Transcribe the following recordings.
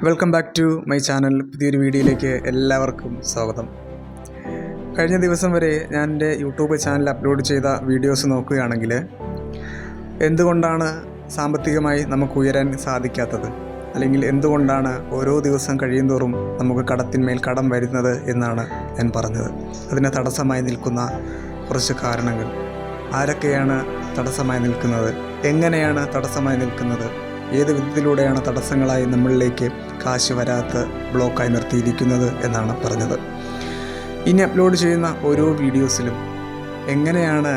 Welcome back to my channel. പുതിയൊരു വീഡിയോയിലേക്ക് എല്ലാവർക്കും സ്വാഗതം. കഴിഞ്ഞ ദിവസം വരെ ഞാൻ എൻ്റെ യൂട്യൂബ് ചാനൽ അപ്ലോഡ് ചെയ്ത വീഡിയോസ് നോക്കുകയാണെങ്കിൽ എന്തുകൊണ്ടാണ് സാമ്പത്തികമായി നമുക്ക് ഉയരാൻ സാധിക്കാത്തത്, അല്ലെങ്കിൽ എന്തുകൊണ്ടാണ് ഓരോ ദിവസം കഴിയുന്തോറും നമുക്ക് കടത്തിന്മേൽ കടം വരുന്നത് എന്നാണ് ഞാൻ പറഞ്ഞത്. അതിന് തടസ്സമായി നിൽക്കുന്ന കുറച്ച് കാരണങ്ങൾ, ആരൊക്കെയാണ് തടസ്സമായി നിൽക്കുന്നത്, എങ്ങനെയാണ് തടസ്സമായി നിൽക്കുന്നത്, ഏത് വിധത്തിലൂടെയാണ് തടസ്സങ്ങളായി നമ്മളിലേക്ക് കാശ് വരാത്ത ബ്ലോക്കായി നിർത്തിയിരിക്കുന്നത് എന്നാണ് പറഞ്ഞത്. ഇനി അപ്ലോഡ് ചെയ്യുന്ന ഓരോ വീഡിയോസിലും എങ്ങനെയാണ്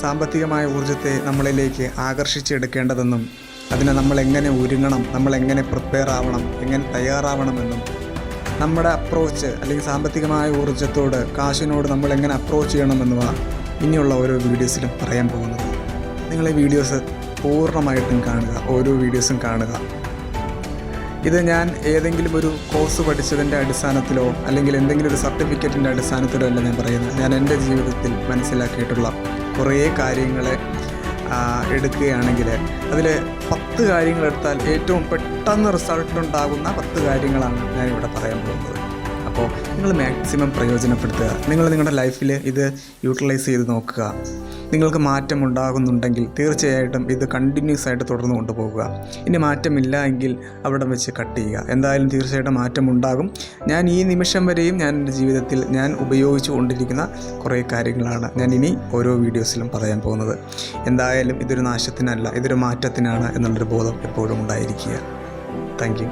സാമ്പത്തികമായ ഊർജ്ജത്തെ നമ്മളിലേക്ക് ആകർഷിച്ചെടുക്കേണ്ടതെന്നും അതിനെ നമ്മൾ എങ്ങനെ ഒരുങ്ങണം, നമ്മൾ എങ്ങനെ പ്രിപ്പയർ ആവണം, എങ്ങനെ തയ്യാറാവണമെന്നും നമ്മുടെ അപ്രോച്ച് അല്ലെങ്കിൽ സാമ്പത്തികമായ ഊർജ്ജത്തോട്, കാശിനോട് നമ്മൾ എങ്ങനെ അപ്രോച്ച് ചെയ്യണമെന്നുമാണ് ഇനിയുള്ള ഓരോ വീഡിയോസിലും പറയാൻ പോകുന്നത്. നിങ്ങൾ ഈ വീഡിയോസ് പൂർണ്ണമായിട്ടും കാണുക, ഓരോ വീഡിയോസും കാണുക. ഇത് ഞാൻ ഏതെങ്കിലും ഒരു കോഴ്സ് പഠിച്ചതിൻ്റെ അടിസ്ഥാനത്തിലോ അല്ലെങ്കിൽ എന്തെങ്കിലും ഒരു സർട്ടിഫിക്കറ്റിൻ്റെ അടിസ്ഥാനത്തിലോ അല്ല ഞാൻ പറയുന്നത്. ഞാൻ എൻ്റെ ജീവിതത്തിൽ മനസ്സിലാക്കിയിട്ടുള്ള കുറേ കാര്യങ്ങളെ എടുക്കുകയാണെങ്കിൽ അതിൽ 10 കാര്യങ്ങളെടുത്താൽ ഏറ്റവും പെട്ടെന്ന് റിസൾട്ട് ഉണ്ടാകുന്ന 10 കാര്യങ്ങളാണ് ഞാനിവിടെ പറയാൻ പോകുന്നത്. അപ്പോൾ നിങ്ങൾ മാക്സിമം പ്രയോജനപ്പെടുത്തുക. നിങ്ങൾ നിങ്ങളുടെ ലൈഫിൽ ഇത് യൂട്ടിലൈസ് ചെയ്ത് നോക്കുക. നിങ്ങൾക്ക് മാറ്റം ഉണ്ടാകുന്നുണ്ടെങ്കിൽ തീർച്ചയായിട്ടും ഇത് കണ്ടിന്യൂസ് ആയിട്ട് തുടർന്ന് കൊണ്ടുപോകുക. ഇനി മാറ്റമില്ല എങ്കിൽ അവിടെ വെച്ച് കട്ട് ചെയ്യുക. എന്തായാലും തീർച്ചയായിട്ടും മാറ്റം ഉണ്ടാകും. ഞാൻ ഈ നിമിഷം വരെയും ഞാൻ എൻ്റെ ജീവിതത്തിൽ ഞാൻ ഉപയോഗിച്ചു കൊണ്ടിരിക്കുന്ന കുറേ കാര്യങ്ങളാണ് ഞാൻ ഇനി ഓരോ വീഡിയോസിലും പറയാൻ പോകുന്നത്. എന്തായാലും ഇതൊരു നാശത്തിനല്ല, ഇതൊരു മാറ്റത്തിനാണ് എന്നുള്ളൊരു ബോധം എപ്പോഴും ഉണ്ടായിരിക്കുക. Thank you.